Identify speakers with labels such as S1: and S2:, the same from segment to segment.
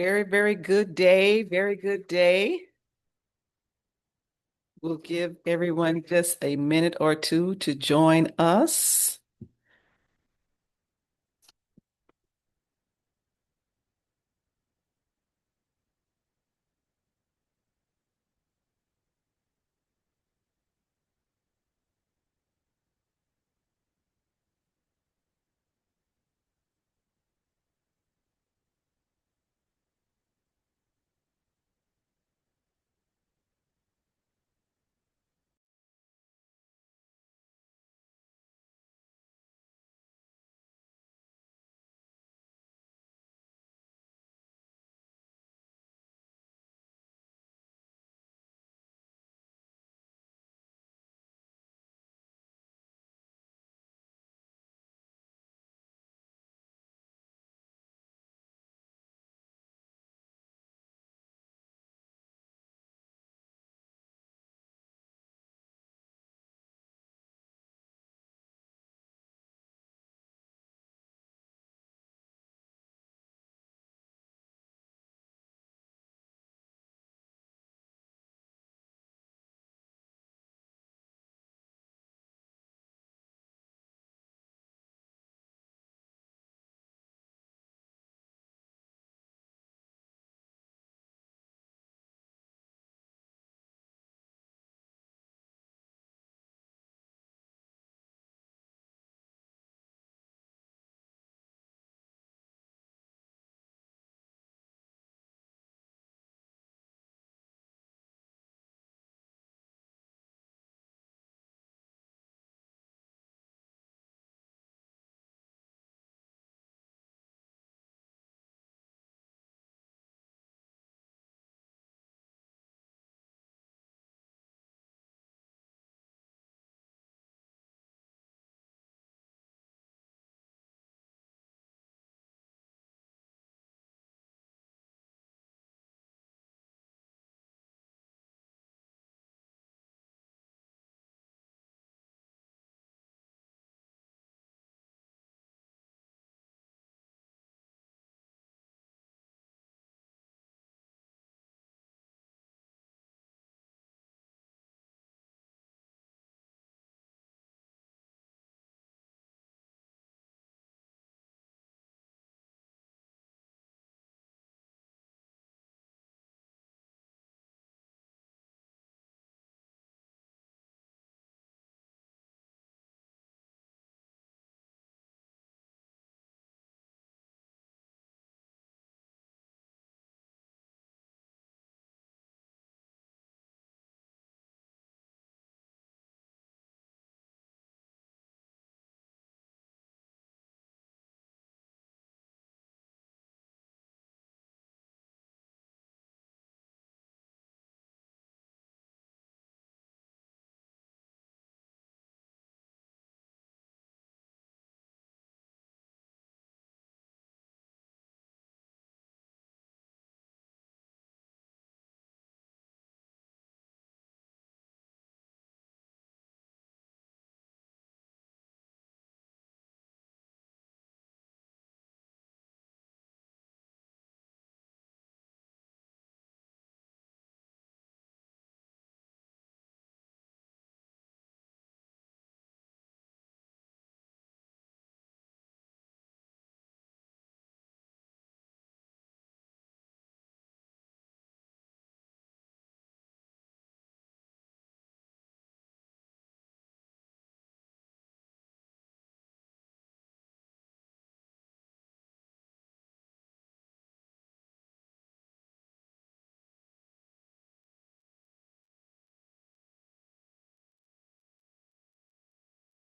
S1: Very, very good day. Very good day. We'll give everyone just a minute or two to join us.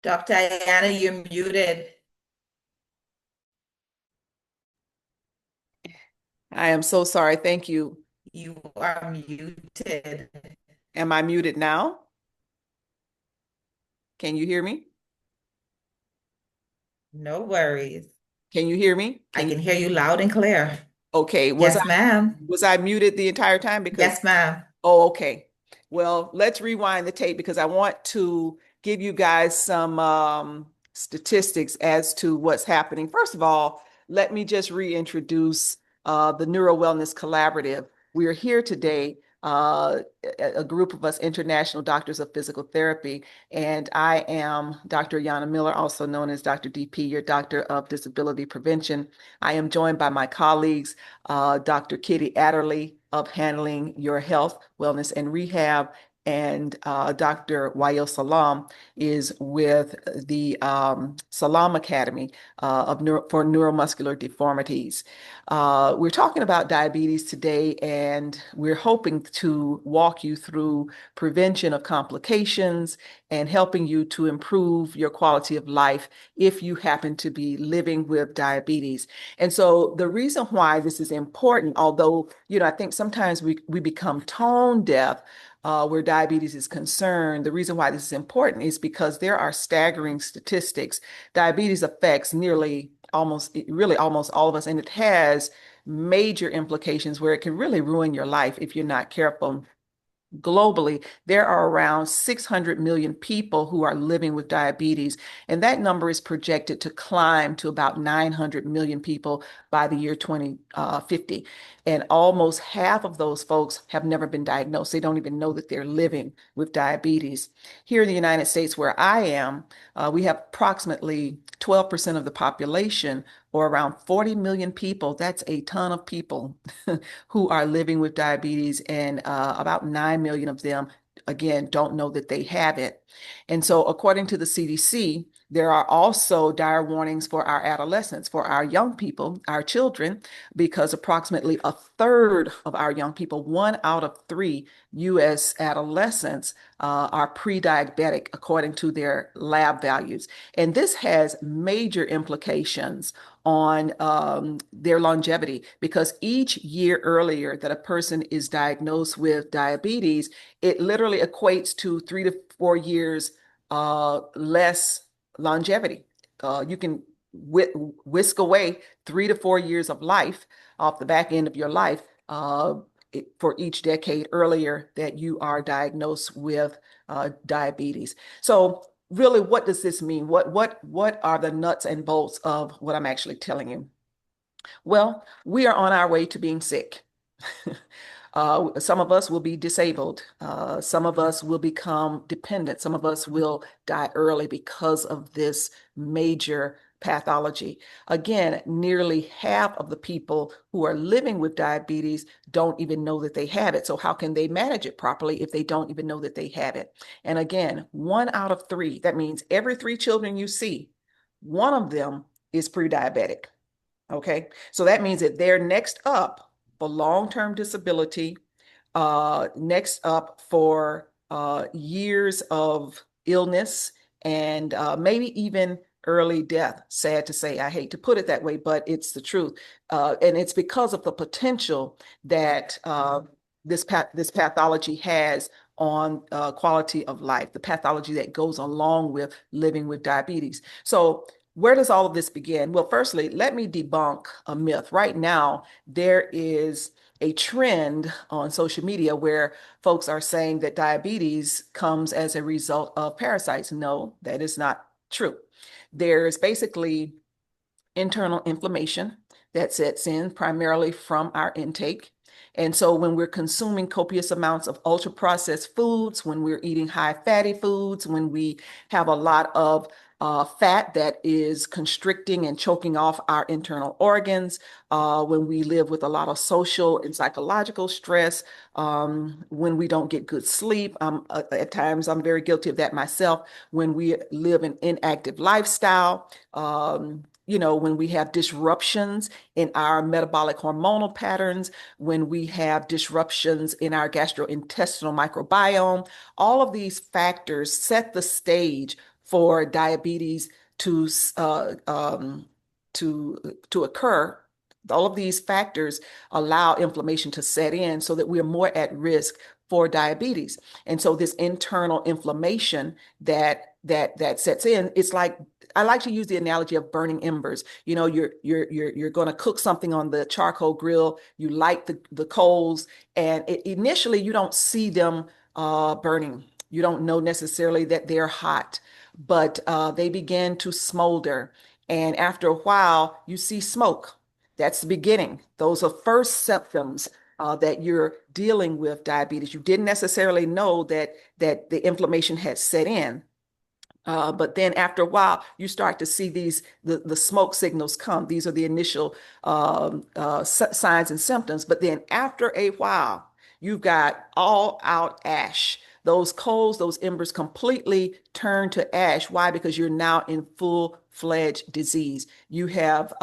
S2: Dr. Diana, you're muted.
S1: I am so sorry. Thank you.
S2: You are muted.
S1: Am I muted now? Can you hear me?
S2: No worries.
S1: Can you hear me?
S2: I
S1: Can you?
S2: can hear you loud and clear.
S1: Okay.
S2: Yes, ma'am.
S1: Was I muted the entire time? Because
S2: Yes, ma'am.
S1: oh, okay. Well, let's rewind the tape because I want to give you guys some statistics as to what's happening. First of all, let me just reintroduce the Neuro-Wellness Collaborative. We are here today, a group of us international doctors of physical therapy, and I am Dr. Yana Miller, also known as Dr. DP, your doctor of disability prevention. I am joined by my colleagues, Dr. Kitty Adderley of Handling Your Health, Wellness, and Rehab, and Dr. Wayo Salam is with the Salam Academy for neuromuscular deformities. We're talking about diabetes today, and we're hoping to walk you through prevention of complications and helping you to improve your quality of life if you happen to be living with diabetes. And so the reason why this is important, although, I think sometimes we become tone deaf where diabetes is concerned. The reason why this is important is because there are staggering statistics. Diabetes affects really almost all of us, and it has major implications where it can really ruin your life if you're not careful. Globally, there are around 600 million people who are living with diabetes, and that number is projected to climb to about 900 million people by the year 2050. And almost half of those folks have never been diagnosed. They don't even know that they're living with diabetes. Here in the United States, where I am, we have approximately 12% of the population, or around 40 million people. That's a ton of people who are living with diabetes, and about 9 million of them, again, don't know that they have it. And so, according to the CDC, there are also dire warnings for our adolescents, for our young people, our children, because approximately a third of our young people, 1 out of 3 US adolescents, are pre-diabetic according to their lab values. And this has major implications on their longevity, because each year earlier that a person is diagnosed with diabetes, it literally equates to 3 to 4 years less longevity. You can whisk away 3 to 4 years of life off the back end of your life for each decade earlier that you are diagnosed with diabetes. So really, what does this mean? What are the nuts and bolts of what I'm actually telling you? Well, we are on our way to being sick. Some of us will be disabled. Some of us will become dependent. Some of us will die early because of this major pathology. Again, nearly half of the people who are living with diabetes don't even know that they have it. So how can they manage it properly if they don't even know that they have it? And again, 1 out of 3, that means every 3 children you see, one of them is pre-diabetic. Okay, so that means that they're next up for long-term disability, next up for years of illness, and maybe even early death. Sad to say, I hate to put it that way, but it's the truth. And it's because of the potential that this pathology has on quality of life, the pathology that goes along with living with diabetes. So where does all of this begin? Well, firstly, let me debunk a myth. Right now, there is a trend on social media where folks are saying that diabetes comes as a result of parasites. No, that is not true. There's basically internal inflammation that sets in primarily from our intake. And so when we're consuming copious amounts of ultra processed foods, when we're eating high fatty foods, when we have a lot of fat that is constricting and choking off our internal organs, when we live with a lot of social and psychological stress, when we don't get good sleep. At times, I'm very guilty of that myself. When we live an inactive lifestyle, when we have disruptions in our metabolic hormonal patterns, when we have disruptions in our gastrointestinal microbiome, all of these factors set the stage for diabetes to to occur. All of these factors allow inflammation to set in so that we're more at risk for diabetes. And so this internal inflammation that sets in, it's like, I like to use the analogy of burning embers. You're going to cook something on the charcoal grill. You light the coals, and initially you don't see them burning. You don't know necessarily that they're hot, but they begin to smolder. And after a while, you see smoke. That's the beginning. Those are first symptoms that you're dealing with diabetes. You didn't necessarily know that the inflammation had set in. But then after a while, you start to see the smoke signals come. These are the initial signs and symptoms. But then after a while, you've got all out ash. Those coals, those embers completely turn to ash. Why? Because you're now in full-fledged disease. You have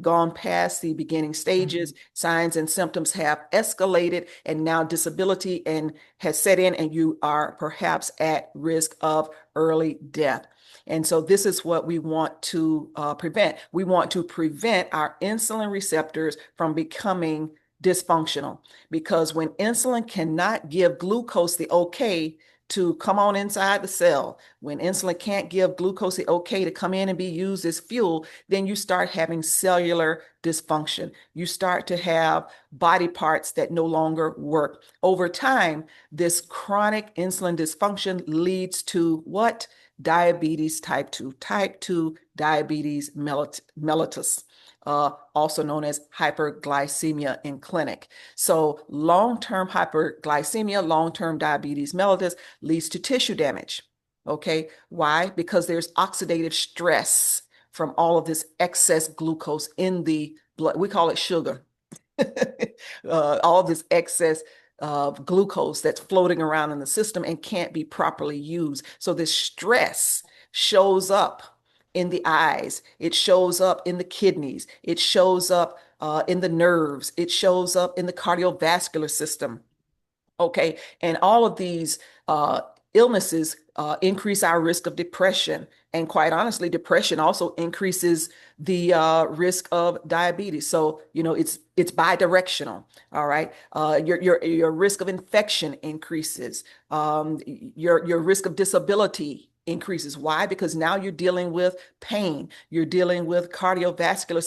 S1: gone past the beginning stages.
S2: Mhm.
S1: Signs and symptoms have escalated, and now disability and has set in, and you are perhaps at risk of early death. And so this is what we want to prevent. We want to prevent our insulin receptors from becoming dysfunctional, because when insulin cannot give glucose the okay to come on inside the cell, when insulin can't give glucose the okay to come in and be used as fuel, then you start having cellular dysfunction. You start to have body parts that no longer work. Over time, this chronic insulin dysfunction leads to what? Diabetes type 2 diabetes mellitus, also known as hyperglycemia in clinic. So long-term hyperglycemia, long-term diabetes mellitus leads to tissue damage. Okay, why? Because there's oxidative stress from all of this excess glucose in the blood. We call it sugar. All this excess glucose that's floating around in the system and can't be properly used. So this stress shows up in the eyes, it shows up in the kidneys, it shows up in the nerves, it shows up in the cardiovascular system. Okay. And all of these illnesses increase our risk of depression. And quite honestly, depression also increases the risk of diabetes. So, it's bidirectional. All right. Your risk of infection increases. Your risk of disability increases. Why? Because now you're dealing with pain. You're dealing with cardiovascular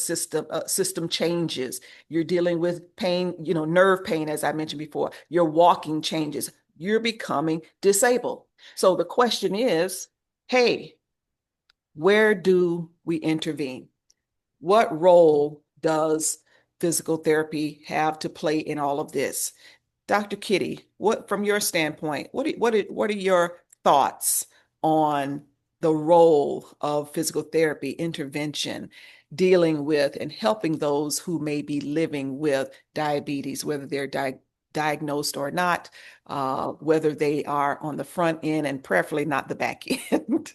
S1: system changes. You're dealing with pain, nerve pain, as I mentioned before. Your walking changes. You're becoming disabled. So the question is, hey, where do we intervene? What role does physical therapy have to play in all of this? Dr. Kitty, from your standpoint, what are your thoughts on the role of physical therapy intervention dealing with and helping those who may be living with diabetes, whether they're diagnosed or not, whether they are on the front end and preferably not the back end?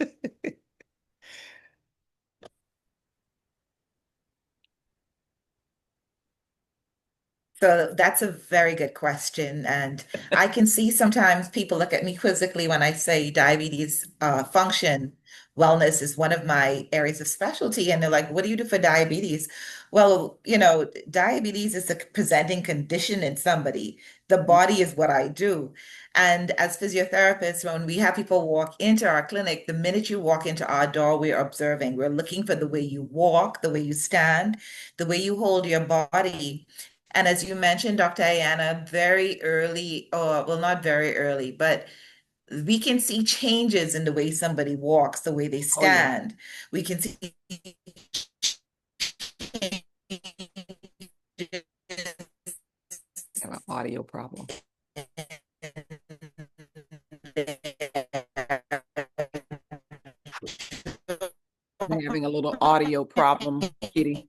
S2: So that's a very good question. And I can see sometimes people look at me quizzically when I say diabetes function wellness is one of my areas of specialty. And they're like, what do you do for diabetes? Well, diabetes is a presenting condition in somebody. The body is what I do. And as physiotherapists, when we have people walk into our clinic, the minute you walk into our door, we're observing. We're looking for the way you walk, the way you stand, the way you hold your body. And as you mentioned, Dr. Ayana, very early, or well, not very early, but we can see changes in the way somebody walks, the way they
S1: Oh, yeah.
S2: stand. We can see
S1: I have an audio problem. I'm having a little audio problem, Kitty.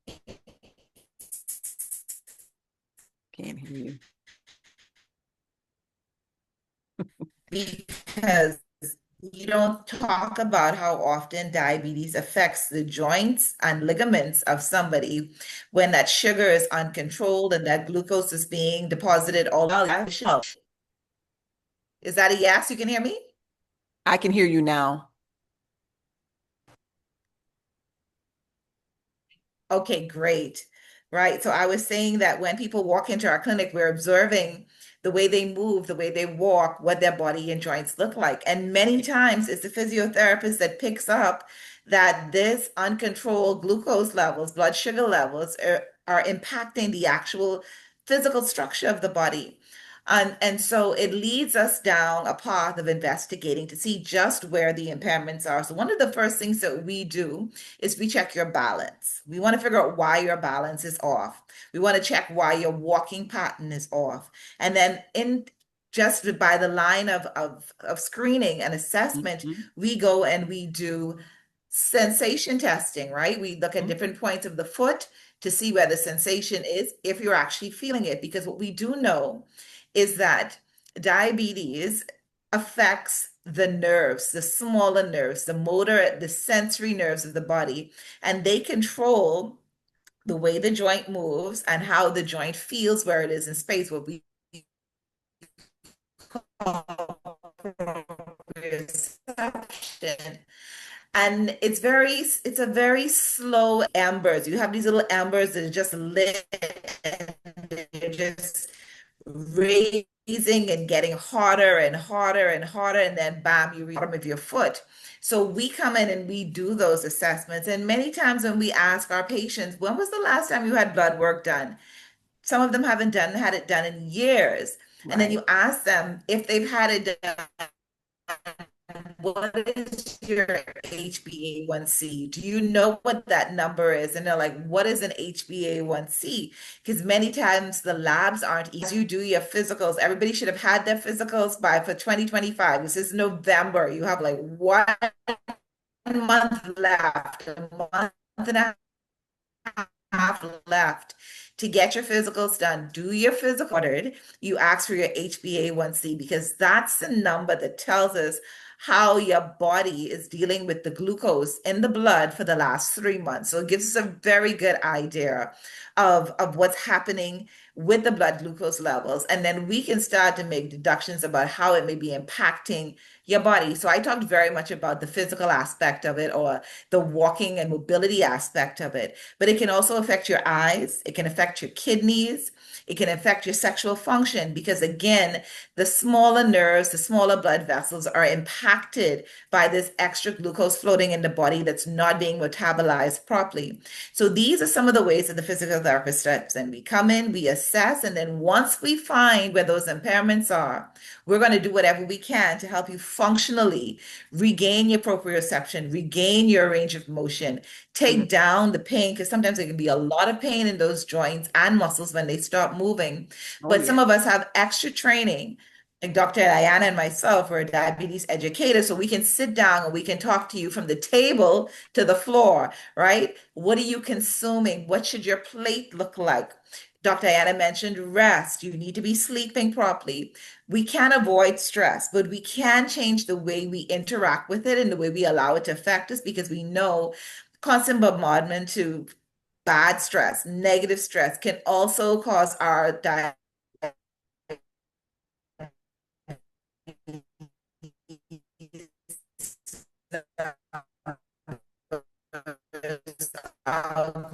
S1: Can't hear you.
S2: because you don't talk about how often diabetes affects the joints and ligaments of somebody when that sugar is uncontrolled and that glucose is being deposited all over. Is that a yes? You can hear me?
S1: I can hear you now.
S2: Okay, great. Right. So I was saying that when people walk into our clinic, we're observing the way they move, the way they walk, what their body and joints look like. And many times it's the physiotherapist that picks up that this uncontrolled glucose levels, blood sugar levels are impacting the actual physical structure of the body. And so it leads us down a path of investigating to see just where the impairments are. So one of the first things that we do is we check your balance. We want to figure out why your balance is off. We want to check why your walking pattern is off. And then in just by the line of screening and assessment,
S1: Mhm.
S2: we go and we do sensation testing, right? We look at
S1: Mhm.
S2: different points of the foot to see where the sensation is, if you're actually feeling it. Because what we do know is that diabetes affects the nerves, the smaller nerves, the motor, the sensory nerves of the body, and they control the way the joint moves and how the joint feels where it is in space, what we call proprioception. And it's a very slow ambers. You have these little ambers that are just lit and they're just raising and getting harder and harder and harder, and then bam, you reach the bottom of your foot. So we come in and we do those assessments. And many times when we ask our patients, when was the last time you had blood work done? Some of them haven't had it done in years. And then
S1: Right.
S2: you ask them if they've had it done, what is your HbA1c? Do you know what that number is? And they're like, what is an HbA1c? Because many times the labs aren't easy. As you do your physicals, everybody should have had their physicals by for 2025. This is November. You have like 1 month left, a month and a half left to get your physicals done. Do your physical ordered. You ask for your HbA1c because that's the number that tells us how your body is dealing with the glucose in the blood for the last 3 months. So it gives us a very good idea of what's happening with the blood glucose levels. And then we can start to make deductions about how it may be impacting your body. So I talked very much about the physical aspect of it or the walking and mobility aspect of it, but it can also affect your eyes, it can affect your kidneys, it can affect your sexual function because, again, the smaller nerves, the smaller blood vessels are impacted by this extra glucose floating in the body that's not being metabolized properly. So, these are some of the ways that the physical therapist steps in. We come in, we assess, and then once we find where those impairments are, we're going to do whatever we can to help you functionally regain your proprioception, regain your range of motion,
S1: Mm.
S2: take down the pain, because sometimes there can be a lot of pain in those joints and muscles when they stop moving.
S1: Oh,
S2: But some
S1: yeah.
S2: of us have extra training. Like Dr. Diana and myself are diabetes educators, so we can sit down and we can talk to you from the table to the floor, right? What are you consuming? What should your plate look like? Dr. Diana mentioned rest. You need to be sleeping properly. We can't avoid stress, but we can change the way we interact with it and the way we allow it to affect us because we know constant bombardment to bad stress, negative stress can also cause our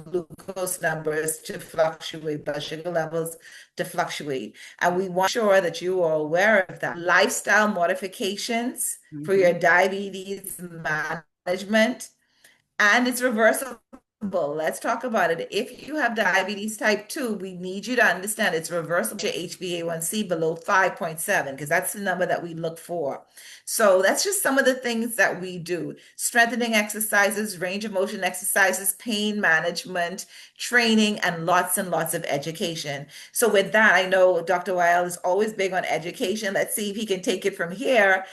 S2: glucose numbers to fluctuate, blood sugar levels to fluctuate. And we want to ensure that you are aware of that. Lifestyle modifications for your
S1: Mhm.
S2: diabetes management, and it's reversible. Let's talk about it. If you have diabetes type 2, we need you to understand it's reversible. Your HbA1c below 5.7, because that's the number that we look for. So that's just some of the things that we do. Strengthening exercises, range of motion exercises, pain management, training, and lots of education. So with that, I know Dr. Weil is always big on education. Let's see if he can take it from here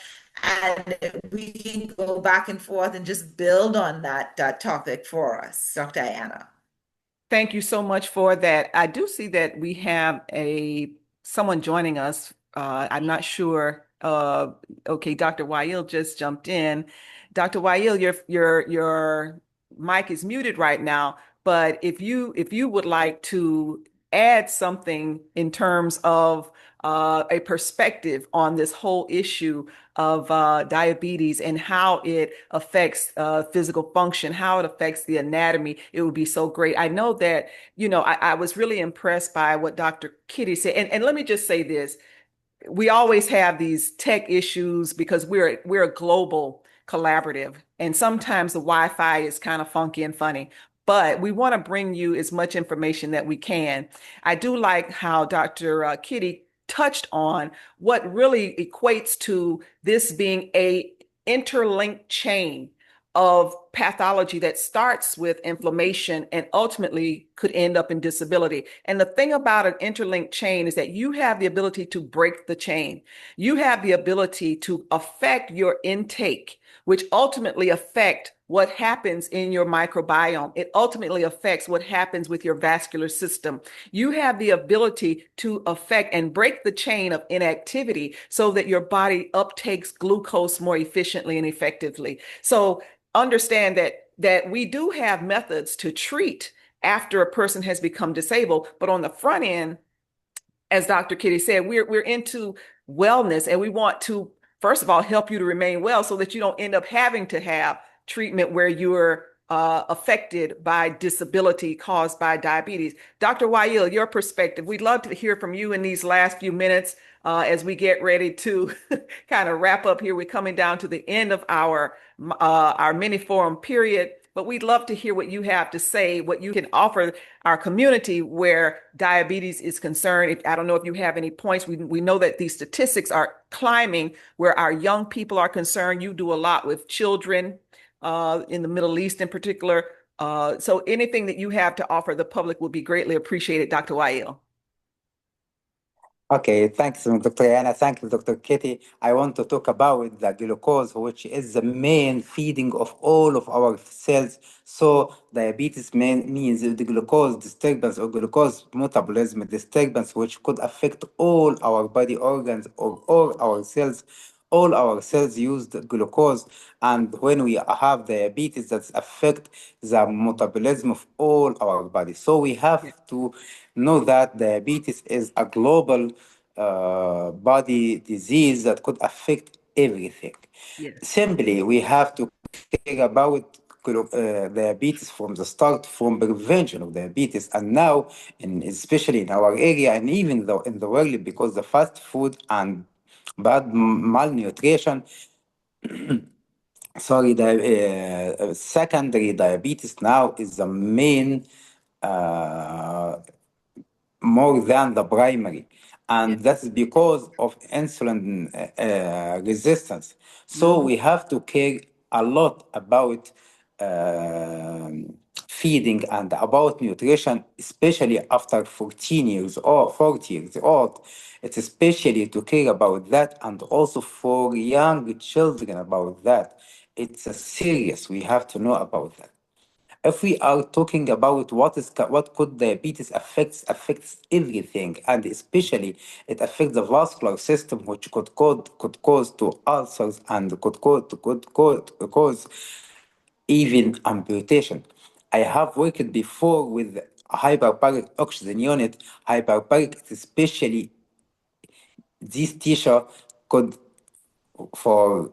S2: and we can go back and forth and just build on that topic for us, Dr. Diana.
S1: Thank you so much for that. I do see that we have a someone joining us. I'm not sure. Okay, Dr. Wael just jumped in. Dr. Wael, your mic is muted right now, but if you would like to add something in terms of a perspective on this whole issue of diabetes and how it affects physical function, how it affects the anatomy, it would be so great. I know that, I was really impressed by what Dr. Kitty said. And let me just say this. We always have these tech issues because we're a global collaborative, and sometimes the Wi-Fi is kind of funky and funny. But we want to bring you as much information that we can. I do like how Dr. Kitty touched on what really equates to this being a interlinked chain of pathology that starts with inflammation and ultimately could end up in disability. And the thing about an interlinked chain is that you have the ability to break the chain. You have the ability to affect your intake, which ultimately affect what happens in your microbiome. It ultimately affects what happens with your vascular system. You have the ability to affect and break the chain of inactivity so that your body uptakes glucose more efficiently and effectively. So understand that we do have methods to treat after a person has become disabled, but on the front end, as Dr. Kitty said, we're into wellness and we want to, first of all, help you to remain well so that you don't end up having to have treatment where you're affected by disability caused by diabetes. Dr. Wael, your perspective, we'd love to hear from you in these last few minutes as we get ready to kind of wrap up here. We're coming down to the end of our mini forum period, but we'd love to hear what you have to say, what you can offer our community where diabetes is concerned. I don't know if you have any points. We know that these statistics are climbing where our young people are concerned. You do a lot with children in the Middle East in particular. So anything that you have to offer the public will be greatly appreciated, Dr. Wael.
S3: Okay, thanks, Dr. Anna. Thank you, Dr. Kitty. I want to talk about the glucose, which is the main feeding of all of our cells. So diabetes means the glucose disturbance or glucose metabolism disturbance, which could affect all our body organs or all our cells. All our cells use the glucose, and when we have diabetes, that affect the metabolism of all our body. So we have
S1: Yeah.
S3: to know that diabetes is a global body disease that could affect everything.
S1: Yes.
S3: Simply, we have to care about diabetes from the start, from prevention of diabetes, and now, especially in our area, and even though in the world, because the fast food and bad malnutrition, sorry, the secondary diabetes now is the main uh, more than the primary.
S1: Yeah.
S3: And that's because of insulin resistance. So
S1: Mhm.
S3: we have to care a lot about um feeding and about nutrition, especially after 14 years or 40 years old. It's especially to care about that and also for young children about that. It's a serious, we have to know about that. If we are talking about what could diabetes affects everything, and especially it affects the vascular system, which could cause to ulcers and could cause even amputation. I have worked before with hyperbaric oxygen unit. Hyperbaric, especially this tissue, could for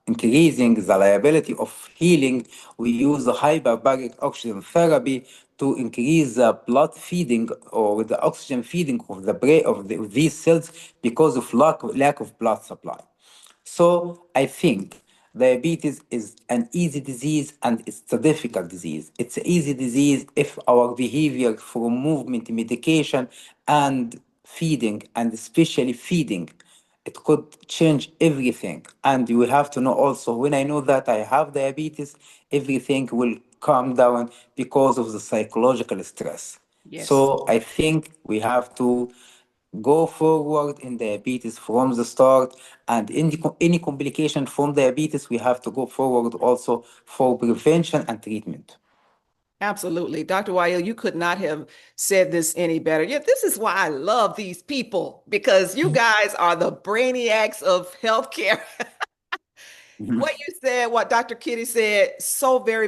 S3: increasing the liability of healing, we use the hyperbaric oxygen therapy to increase the blood feeding or the oxygen feeding of the brain of these cells because of lack of blood supply. So I think diabetes is an easy disease and it's a difficult disease. It's an easy disease if our behavior for movement, medication, and feeding, and especially feeding, it could change everything. And you have to know also, when I know that I have diabetes, everything will calm down because of the psychological stress.
S1: Yes.
S3: So I think we have to go forward in diabetes from the start, and any complication from diabetes, we have to go forward also for prevention and treatment.
S1: Absolutely. Dr. Wael, you could not have said this any better. Yeah, this is why I love these people because you guys are the brainiacs of healthcare. What you said, what Dr. Kitty said, so very,